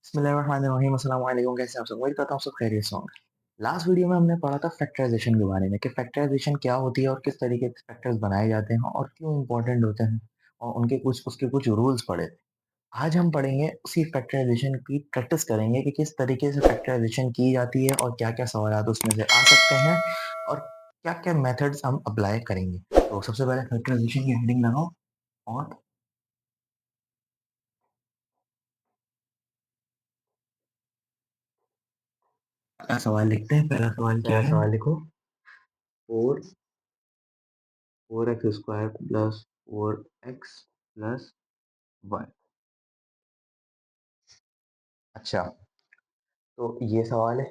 बिस्मिल्लाहिर्रहमानिर्रहीम, अस्सलाम वालेकुम। कैसे हैं आप सब? उम्मीद करता हूँ सब खैरियत से होंगे। लास्ट वीडियो में हमने पढ़ा था फैक्टराइजेशन के बारे में कि फैक्टराइजेशन क्या होती है और किस तरीके के फैक्टर्स बनाए जाते हैं और क्यों इंपॉर्टेंट होते हैं और उनके कुछ उसके कुछ रूल्स पढ़े। आज हम पढ़ेंगे उसी फैक्टराइजेशन की प्रैक्टिस करेंगे कि किस तरीके से फैक्टराइजेशन की जाती है और क्या-क्या सवालात उसमें से आ सकते हैं और क्या-क्या मेथड्स हम अप्लाई करेंगे। तो सबसे पहले फैक्टराइजेशन की हेडिंग लगाओ और पहला सवाल लिखते हैं। पहला सवाल क्या है? सवाल लिखो 4 4x square plus 4x plus 1। अच्छा, तो ये सवाल है।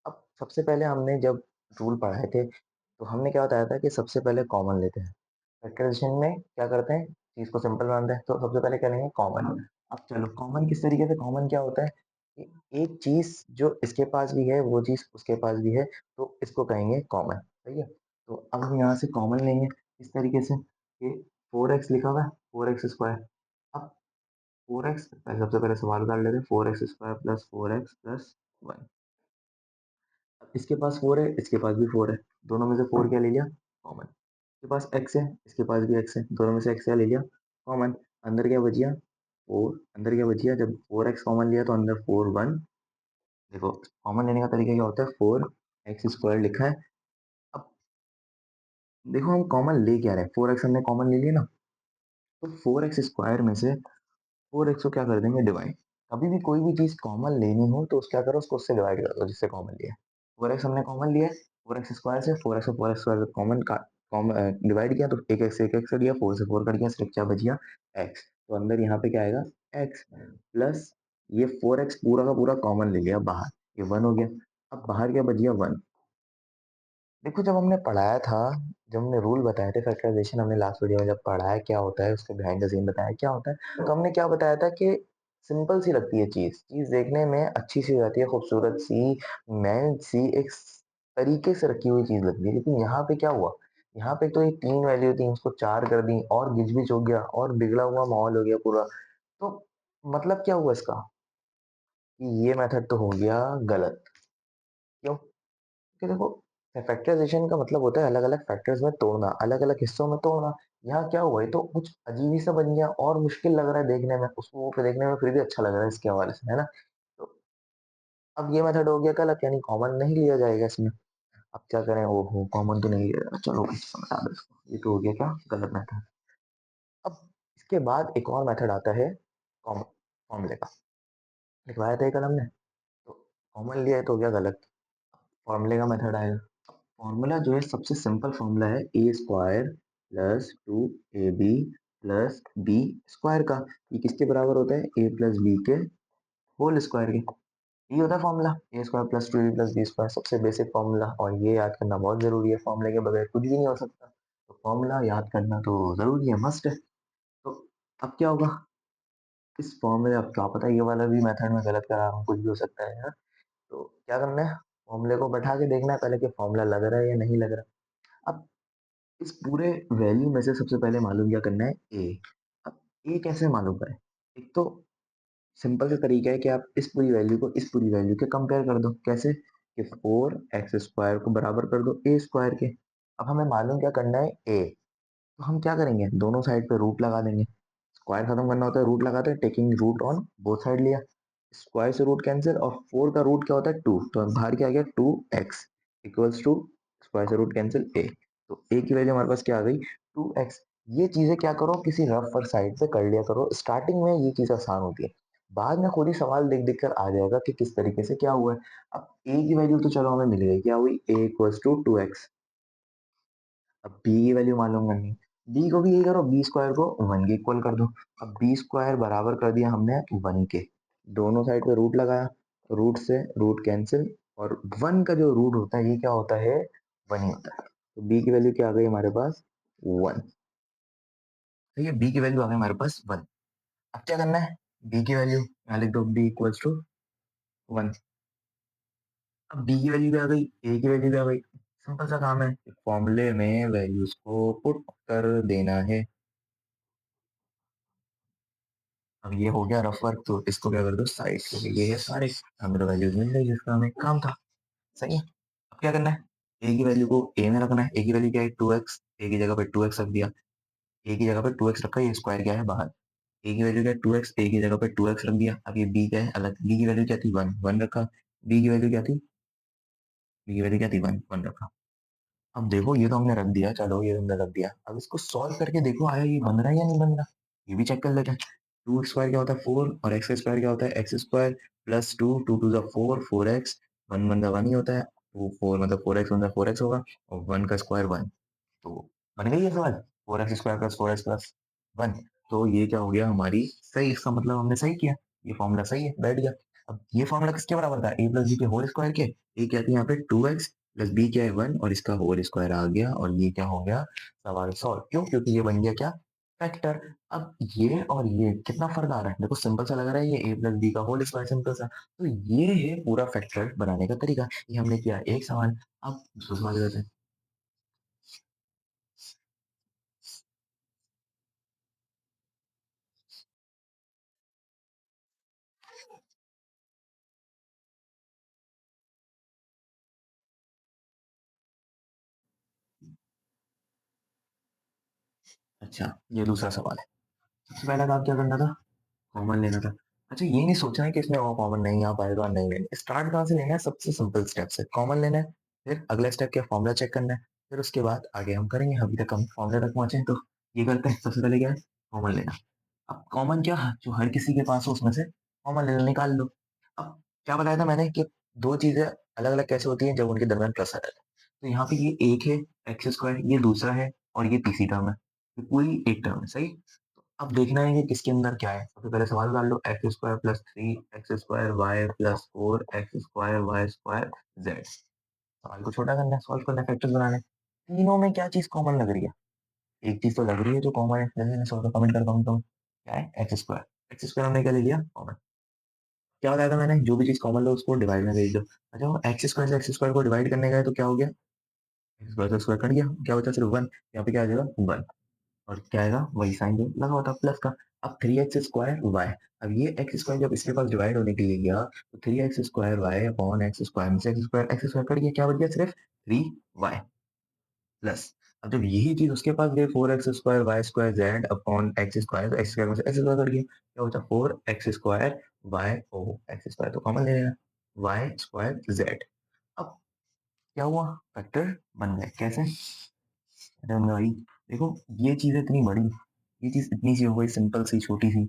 अब सबसे पहले हमने जब रूल पढ़ाए थे, तो हमने क्या बताया था कि सबसे पहले कॉमन लेते हैं। फैक्टराइजेशन में क्या करते हैं, चीज़ को सिंपल बनाते हैं, तो सबसे पहले क्या लेंगे? कॉमन। अब चलो कॉमन किस तरीके से, कॉमन क्या होता है कि एक चीज़ जो इसके पास भी है, वो चीज़ उसके पास भी है, तो इसको कहेंगे कॉमन, सही है? तो अब हम यहाँ से कॉमन लेंगे इस तरीके से कि 4x लिखा हुआ है, 4x स्क्वायर। अब 4x सबसे पहले सवाल उतार लेते हैं, 4x square plus 4x plus 1। अब इसके पास 4 है, इसके पास भी 4 है, दोनों में से 4 क्या ले लिया? कॉमन। इसके पास x है, इसके पास भी x है, दोनों में से x क्या ले लिया? कॉमन। अंदर क्या बच गया? 4। अंदर क्या बच गया? जब 4x कॉमन लिया तो अंदर 4 1। देखो कॉमन लेने का तरीका क्या होता है, 4x स्क्वायर लिखा है। अब देखो हम कॉमन ले क्या रहे हैं, 4x हमने कॉमन ले लिया ना, तो 4x स्क्वायर में से 4x को क्या कर देंगे? डिवाइड। कभी भी कोई भी चीज़ कॉमन लेनी हो तो उस क्या करो, उसको उससे डिवाइड कर दो जिससे कॉमन लिया है। 4x हमने कॉमन लिया है, 4x स्क्वायर से 4x को 4x स्क्वायर कॉमन का डिवाइड किया तो एक एक्स कट गया, 4 से 4 कट गया, सिर्फ क्या बच गया? x। तो अंदर यहाँ पे क्या आएगा? x प्लस ये 4x पूरा का पूरा कॉमन ले लिया बाहर, ये 1 हो गया। अब बाहर क्या बच गया? 1। देखो जब हमने पढ़ाया था, जब हमने रूल बताए थे फैक्टराइजेशन, हमने लास्ट वीडियो में जब पढ़ाया क्या होता है, उसके बिहाइंड द सीन बताया क्या होता है, तो हमने क्या बताया था कि सिंपल सी लगती है चीज़, चीज़ देखने में अच्छी सी हो जाती है, खूबसूरत सी, नैन सी, एक तरीके से रखी हुई चीज़ लगती है। लेकिन यहाँ पे क्या हुआ? यहाँ पे तो ये 3 वैल्यू थी, इसको 4 कर दी और गिजबिज हो गया और बिगड़ा हुआ माहौल हो गया पूरा। तो मतलब क्या हुआ इसका? कि ये मेथड तो हो गया गलत। क्यों? कि देखो फैक्टराइजेशन का मतलब होता है अलग-अलग फैक्टर्स में तोड़ना, अलग-अलग हिस्सों में तोड़ना। यहाँ क्या हुआ, ये तो कुछ अजीब ही सा बन गया और मुश्किल लग रहा है देखने में, उसको वो देखने में फिर भी अच्छा लग रहा है इसके हवाले से, है ना? तो अब ये मेथड हो गया गलत, यानी कॉमन नहीं लिया जाएगा इसमें। अब क्या करें? ओहो! कॉमन तो नहीं लिया जाएगा, चलो इसको हटा दो इसको। ये तो हो गया क्या? गलत मेथड। अब इसके बाद एक और मेथड आता है फॉर्मूले का। लिखवाया था ये कल हमने, तो कॉमन लिया है तो हो गया गलत। फॉर्मूले का मेथड आएगा। फॉर्मूला जो है सबसे सिंपल फॉर्मूला है a square plus 2ab plus b square का। ये किसके बराबर होता है? ए प्लस बी के होल स्क्वायर के। ये होता है formula, a square plus 2ab plus b square, सबसे बेसिक फॉर्मूला, और ये याद करना बहुत जरूरी है, फॉर्मूले के बगैर कुछ भी नहीं हो सकता। तो फॉर्मूला याद करना तो जरूरी है, मस्ट है। तो अब क्या होगा इस फॉर्मूले, अब क्या पता ये वाला भी मेथड में गलत करा रहा हूँ, कुछ भी हो सकता है यार। तो क्या करना है, फॉर्मूले को बैठा के देखना है पहले कि फॉर्मूला लग रहा है या नहीं लग रहा। अब इस पूरे वैल्यू में से सबसे पहले मालूम क्या करना है? ए। अब ए कैसे मालूम करें? एक तो सिंपल सा तरीका है कि आप इस पूरी वैल्यू को इस पूरी वैल्यू के कंपेयर कर दो। कैसे? कि 4x स्क्वायर को बराबर कर दो ए स्क्वायर के। अब हमें मालूम क्या करना है? ए। तो हम क्या करेंगे, दोनों साइड पे रूट लगा देंगे। स्क्वायर खत्म करना होता है, रूट लगाते हैं, taking root on both side लिया। स्क्वायर से रूट कैंसिल, और 4 का रूट क्या होता है? 2, तो बाहर क्या आ गया? 2x इक्वल्स टू स्क्वायर से रूट कैंसिल ए। तो ए की वैल्यू हमारे पास क्या आ गई? 2x। ये चीजें क्या करो, किसी रफ पर साइड पे कर लिया करो, स्टार्टिंग में ये चीज आसान होती है, बाद में खुद ही सवाल देख देख कर आ जाएगा कि किस तरीके से क्या हुआ है। अब ए की वैल्यू तो चलो हमें मिल गई, क्या हुई? ए इक्वल्स टू 2x। अब बी की वैल्यू मालूम करनी है, बी को भी यही करो, बी स्क्वायर को 1 के इक्वल कर दो। अब बी स्क्वायर बराबर कर दिया हमने 1 के, दोनों साइड पे रूट लगाया, रूट से रूट कैंसिल, और 1 का जो रूट होता है ये क्या होता है? 1 ही होता है। तो बी की वैल्यू क्या आ गई हमारे पास? 1। तो ये बी की वैल्यू आ गई हमारे पास 1। अब क्या करना है? बी की वैल्यू यहाँ लिख दो, बी इक्वल्स टू 1। अब बी की वैल्यू भी आ गई, ए की वैल्यू भी आ गई। सिंपल सा काम है, फॉर्मूले में वैल्यूज को पुट कर देना है। अब ये हो गया रफ वर्क, तो इसको क्या कर दो साइड, क्योंकि ये है सारे, हमें तो वैल्यूज मिल गई जिसका हमें काम था। सही है। अब क्या करना है, ए की वैल्यू को ए में रखना है। ए की वैल्यू क्या है, 2x, ए की जगह पे 2x रख दिया। ए की जगह पे 2x रखा, ये स्क्वायर क्या है बाहर। ए की वैल्यू क्या है 2x, ए की जगह पे 2x रख दिया। अब ये बी क्या है अलग, बी की वैल्यू क्या थी 1, 1 रखा। बी की वैल्यू क्या थी, बी की वैल्यू क्या थी 1, 1 रखा। अब देखो ये तो हमने रख दिया, चलो ये हमने रख दिया। अब इसको सॉल्व करके देखो आया ये बन रहा है या नहीं बन रहा, ये भी चेक कर लेते हैं। 2 स्क्वायर क्या होता है 4, और एक्स स्क्वायर क्या होता है एक्स स्क्वायर प्लस 2, 2 टू ज़ा 4, 4x, 1 1 ज़ा 1 ही होता है। 2 4 मतलब 4x 1 ज़ा 4x होगा, और 1 का स्क्वायर 1। तो बन गई ये सवाल, 4x square plus 4x plus 1। तो ये क्या हो गया हमारी सही, इसका मतलब हमने सही किया, ये फॉर्मूला सही है, बैठ गया। अब ये फॉर्मूला किसके बराबर था, ए प्लस बी के होल स्क्वायर के। ए क्या थी यहाँ पे 2x, प्लस बी क्या है 1, और इसका होल स्क्वायर आ गया, और ये क्या हो गया सवाल सॉल्व। क्यों, क्योंकि ये बन गया क्या, फैक्टर। अब ये और ये कितना फर्क आ रहा है, देखो सिंपल सा लग रहा है, ये ए प्लस बी का होल स्क्वायर सिंपल सा। तो ये है पूरा फैक्टर बनाने का तरीका, ये हमने किया एक सवाल। अब दूसरा सवाल करते हैं। अच्छा, ये दूसरा सवाल है। सबसे पहला काम क्या करना था, कॉमन लेना था। अच्छा, ये नहीं सोचना है कि इसमें और कॉमन नहीं आ पाएगा, नहीं लेना, स्टार्ट कहाँ से लेना है, सबसे सिंपल स्टेप से कॉमन लेना है। फिर अगला स्टेप क्या, फॉर्मूला चेक करना है। फिर उसके बाद आगे हम करेंगे, अभी तक हम फॉर्मूला तक पहुंचे हैं, तो ये करते हैं। सबसे पहले क्या है, कॉमन लेना। अब कॉमन क्या है, जो हर किसी के पास हो उसमें से कॉमन ले लो, निकाल लो। अब क्या बताया था मैंने कि दो चीजें अलग अलग कैसे होती हैं, जब उनके दरमियान प्लस आ जाता है। तो यहाँ पे ये एक है एक्स स्क्वायर, ये दूसरा है, और ये तीसरी टर्म है, ये पूरी एक टर्म है। सही। अब देखना है कि किसके अंदर क्या है। सबसे पहले सवाल डाल लो, x square plus 3 x square y plus 4 x square y square z. सवाल को छोटा करना है, सॉल्व करना है, फैक्टर्स बनाने हैं। तीनों में क्या चीज कॉमन लग रही है, एक चीज तो लग रही है जो कॉमन है, जैसे मैंने सॉल्व कमेंट करता हूँ तो क्या है एक्स स्क्वायर। एक्स स्क्वायर हमने क्या ले लिया कॉमन। क्या बताया था मैंने, जो भी चीज कॉमन लो उसको डिवाइड में भेज दो। अच्छा, वो एक्स स्क्वायर से एक्स स्क्वायर को डिवाइड करने गए तो क्या हो गया, एक्स स्क्वायर से स्क्वायर कट गया, क्या बचा सिर्फ 1। यहाँ पे क्या आ जाएगा 1, और क्या आएगा वही साइन जो लगा हुआ था प्लस का। अब 3x स्क्वायर वाई, अब ये एक्स स्क्वायर जब इसके पास डिवाइड होने के लिए गया, तो 3x square y upon x square में से एक्स स्क्वायर कट गया, क्या बच गया सिर्फ 3y प्लस। अब जब यही चीज उसके पास गई 4x square y square z upon x square, तो एक्स स्क्वायर में से एक्स स्क्वायर कट गया, क्या बचा 4x स्क्वायर वाई ओ एक्स स्क्वायर तो कॉमन ले लेना, वाई स्क्वायर जेड। अब क्या हुआ, फैक्टर बन गए कैसे, अरे हमने भाई देखो, ये चीज इतनी बड़ी, ये चीज इतनी सी हो गई सिंपल सी छोटी सी,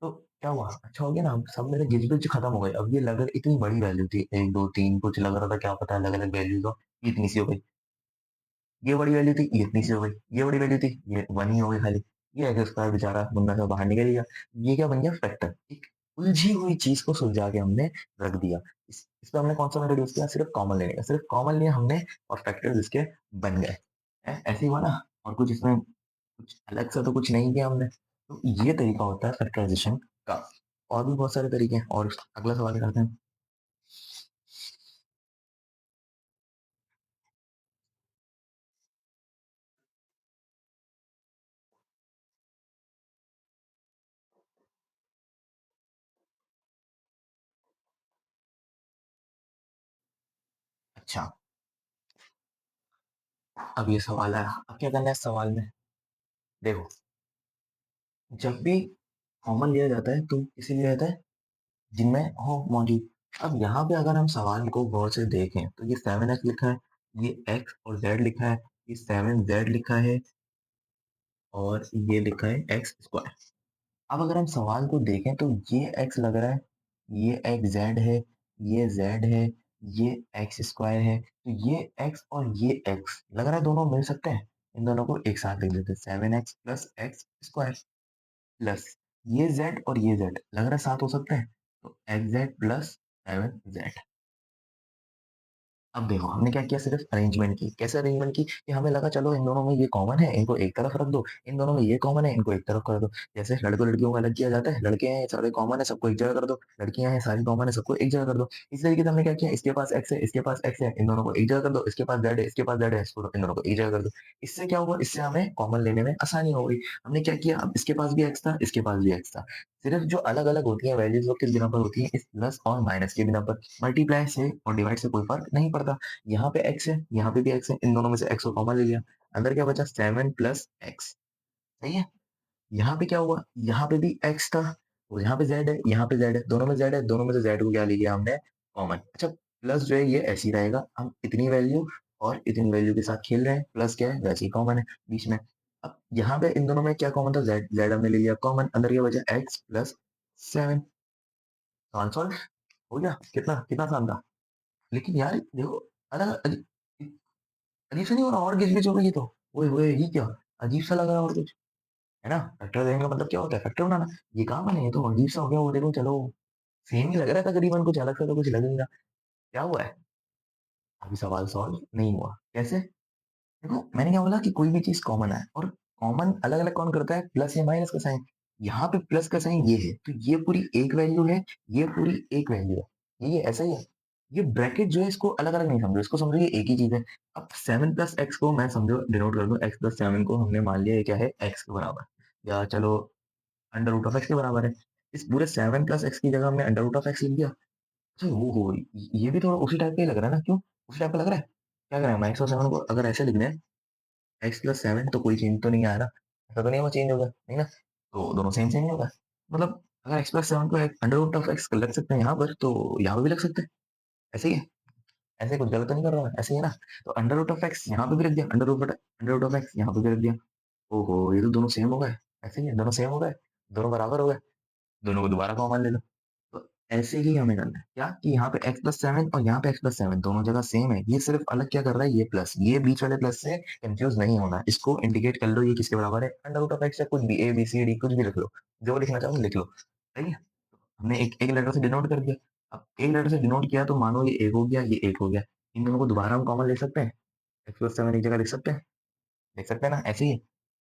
तो क्या हुआ अच्छा हो गया ना, सब मेरे गिजबिज खत्म हो गए। अब ये लग इतनी बड़ी वैल्यू थी, 1 2 3 कुछ लग रहा था, क्या पता अलग अलग वैल्यूज हो, ये इतनी सी हो गई। ये बड़ी वैल्यू थी, ये इतनी सी हो गई। ये बड़ी वैल्यू थी, ये 1 ही हो गई खाली। ये एक्स स्क्वायर बेचारा मुन्ना से बाहर निकल गया। ये क्या बन गया फैक्टर, एक उलझी हुई चीज को सुलझा के हमने रख दिया। इस पे हमने कौन सा मेथड यूज किया, सिर्फ कॉमन लेने का, सिर्फ कॉमन लिया हमने, और फैक्टर इसके बन गए। ऐसे ही हुआ ना, और कुछ इसमें कुछ अलग सा तो कुछ नहीं किया हमने। तो ये तरीका होता है फैक्टराइजेशन का। और भी बहुत सारे तरीके हैं, और अगला सवाल करते हैं। अच्छा, अब ये सवाल आया, अब क्या करना है इस सवाल में। देखो, जब भी कॉमन लिया जाता है तो किसे लिया जाता है, जिनमें हो मौजूद। अब यहाँ पे अगर हम सवाल को गौर से देखें, तो ये 7x लिखा है, ये x और z लिखा है, ये 7z लिखा है, और ये लिखा है एक्स स्क्वायर। अब अगर हम सवाल को देखें तो ये x लग रहा है, ये x z है, ये z है, ये एक्स स्क्वायर है, तो ये x और ये x लग रहा है दोनों मिल सकते हैं। इन दोनों को एक साथ लिख देते हैं, 7x plus x square plus ये z और ये z लग रहा है साथ हो सकते हैं, तो एक्स जेड प्लस 7z। अब देखो हमने क्या किया सिर्फ अरेंजमेंट की। कैसे अरेंजमेंट की कि हमें लगा चलो इन दोनों में ये कॉमन है, इनको एक तरफ रख दो, इन दोनों में ये कॉमन है, इनको एक तरफ कर दो। जैसे लड़कों लड़कियों को अलग किया जाता है, लड़के हैं सारे कॉमन है सबको एक जगह कर दो, लड़कियां हैं सारी कॉमन है सबको एक जगह कर दो। इस तरीके से हमने क्या किया, इसके पास एक्स है, इसके पास एक्स है, इन दोनों को एक जगह कर दो, इसके पास जेड है, इसके पास जेड है, इसको इन दोनों को एक जगह कर दो। इससे क्या हुआ, इससे हमें कॉमन लेने में आसानी हो गई। हमने क्या किया, अब इसके पास भी एक्स था, इसके पास भी एक्स था। सिर्फ जो अलग अलग होती है वैल्यूज वो किस बिना पर होती है, इस प्लस और माइनस के बिना पर। मल्टीप्लाई से और डिवाइड से कोई फर्क नहीं पड़ता। यहाँ पे एक्स है, यहाँ पे भी एक्स है, इन दोनों में से एक्स को कॉमन ले लिया। अंदर क्या बचा, 7 प्लस एक्स। सही है। यहाँ पे क्या हुआ, यहाँ पे भी एक्स था, और यहाँ पे जेड है, यहाँ पे जेड है, दोनों में जेड है, दोनों में से जेड को क्या ले लिया हमने, कॉमन। अच्छा, प्लस जो है ये ऐसे ही रहेगा, हम इतनी वैल्यू और इतनी वैल्यू के साथ खेल रहे हैं, प्लस क्या है वैसे ही कॉमन है बीच में। अब यहाँ पे इन दोनों में क्या कॉमन था, जेड, जेड हमने ले लिया कॉमन, अंदर क्या बचा एक्स प्लस 7। सॉल्व हो गया, कितना कितना आसान था। लेकिन यार देखो, अलग अजीब सा नहीं हो रहा, और गिच गिच हो गई, ये तो ओए ये क्या अजीब सा लग रहा है और कुछ, है ना। फैक्टर देखने का मतलब क्या होता है, फैक्टर बनाना। ये कहाँ बने, ये तो अजीब सा हो गया। वो देखो चलो, सेम ही लग रहा था तकरीबन, कुछ अलग सा तो कुछ लग नहीं रहा। क्या हुआ है, अभी सवाल सॉल्व नहीं हुआ। कैसे, देखो मैंने क्या बोला कि कोई भी चीज कॉमन है, और कॉमन अलग अलग कौन करता है, प्लस या माइनस का साइन। यहाँ पे प्लस का साइन ये है, तो ये पूरी एक वैल्यू है, ये पूरी एक वैल्यू है, ये ऐसा ही है। ये ब्रैकेट जो है इसको अलग अलग नहीं समझो, इसको समझो ये एक ही चीज है। अब 7 प्लस एक्स को मैं समझो डिनोट कर दूं, एक्स प्लस 7 को हमने मान लिया ये क्या है, एक्स के बराबर, या चलो अंडर रूट ऑफ एक्स के बराबर है। इस पूरे 7 प्लस एक्स की जगह हमने अंडर रूट ऑफ एक्स लिख दिया। अच्छा वो हो, ये भी थोड़ा उसी टाइप का ही लग रहा है ना, क्यों उसी टाइप का लग रहा है। क्या करें हम, एक्स और 7 को अगर ऐसे लिख दें, एक्स प्लस 7, तो कोई चेंज तो नहीं आया ना, ऐसा तो नहीं वो चेंज होगा नहीं ना, तो दोनों सेम सेम ही होगा। मतलब अगर एक्स प्लस 7 को अंडर रूट ऑफ एक्स लग सकते हैं यहाँ पर, तो यहाँ पर भी लग सकते हैं। ऐसे ही है, ऐसे कुछ गलत तो नहीं कर रहा हूँ, ऐसे ही है ना। तो अंडर रूट ऑफ एक्स यहाँ पे भी रख दिया, अंडर रूट ऑफ एक्स यहाँ पे भी रख दिया। ओहो, ये तो दोनों सेम हो गए। ऐसे ही है, दोनों सेम हो गए, दोनों बराबर हो गए, दोनों को दोबारा कॉमन ले लो। तो ऐसे ही हमें करना है क्या, कि यहाँ पे एक्स प्लस 7 और यहाँ पे एक्स प्लस 7 दोनों जगह सेम है, ये सिर्फ अलग क्या कर रहा है, ये प्लस, ये बीच वाले प्लस से कंफ्यूज नहीं होना, इसको इंडिकेट कर लो, ये किसके बराबर है, अंडर रूट ऑफ एक्स या कुछ भी, ए बी सी डी कुछ भी लिख लो, जो लिखना चाहो लिख लो। सही है। हमने एक एक लेटर से डिनोट कर दिया। अब एक लेटर से डिनोट किया तो मानो ये एक हो गया, ये एक हो गया, इन दोनों को दोबारा हम कॉमन ले सकते हैं, एक्स प्लस 7 एक जगह लिख सकते हैं, देख सकते हैं ना, ऐसे ही है।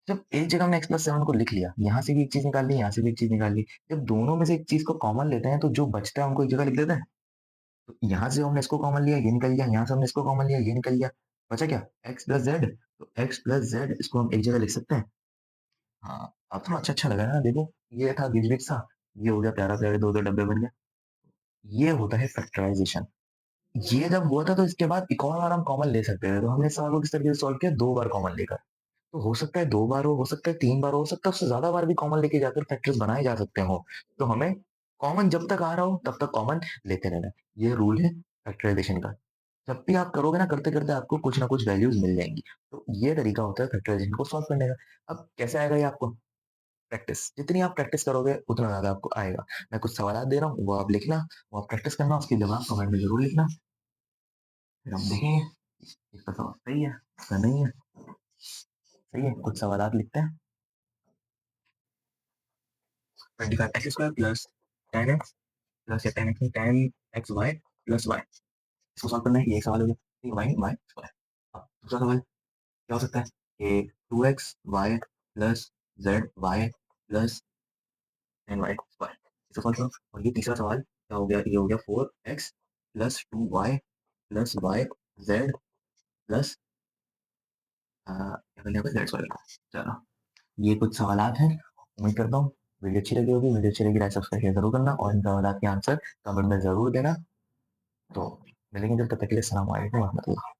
जब एक जगह हमने एक्स प्लस 7 को लिख लिया, यहाँ से भी एक चीज निकाल ली, यहाँ से भी एक चीज निकाल ली, जब दोनों में से एक चीज को कॉमन लेते हैं तो जो बचता है हमको एक जगह लिख देते हैं। तो यहाँ से हमने इसको कॉमन लिया, ये निकल गया, यहाँ से हमने इसको कॉमन लिया, ये निकल गया, बचा क्या, एक्स प्लस जेड। तो एक्स प्लस जेड इसको हम एक जगह लिख सकते हैं। हाँ, अब थोड़ा अच्छा अच्छा लगा ना, देखो ये था गिजबिज सा, ये हो गया प्यारा प्यारे दो दो डब्बे बन गए। ये होता है फैक्टराइजेशन। ये जब हुआ था तो इसके बाद एक और बार हम कॉमन ले सकते थे, तो हमने इस सवाल को किस तरीके से सॉल्व किया, दो बार कॉमन लेकर। तो हो सकता है दो बार हो सकता है तीन बार हो सकता है उससे ज्यादा बार भी कॉमन लेके जाकर फैक्टर्स बनाए जा सकते हो। तो हमें कॉमन जब तक आ रहा हो तब तक कॉमन लेते रहना है। ये रूल है फैक्टराइजेशन का। जब भी आप करोगे ना, करते करते आपको कुछ ना कुछ वैल्यूज मिल जाएंगी। तो ये तरीका होता है फैक्टराइजेशन को सॉल्व करने का। अब कैसे आएगा ये आपको, प्रैक्टिस, जितनी आप प्रैक्टिस करोगे उतना ज्यादा आपको आएगा। मैं कुछ सवाल दे रहा हूँ, वो आप लिखना, वो आप प्रैक्टिस करना, उसके जवाब कमेंट में जरूर लिखना, फिर हम देखेंगे इसका सवाल सही है इसका नहीं है। सही है, कुछ सवाल लिखते हैं। 25 x² प्लस 10x प्लस या 10x में 10xy प्लस वाई, इसको सॉल्व करना है, ये एक सवाल हो गया, ठीक है, वाई वाई स्क्वायर। अब दूसरा सवाल क्या हो सकता है, कि 2xy plus z y plus 10y square, इसको सॉल्व करो। और ये तीसरा सवाल क्या हो गया, ये हो गया 4x plus 2y plus y z plus क्या करना है जेड स्क्वायर। चलो, ये कुछ सवालात हैं। उम्मीद करता हूँ वीडियो अच्छी लगी होगी, वीडियो अच्छी लगी लाइक सब्सक्राइब शेयर जरूर करना, और इन सवालात के आंसर कमेंट में जरूर देना। तो मिलेंगे जब, तब तक के लिए अस्सलाम वालेकुम रहमतुल्लाह।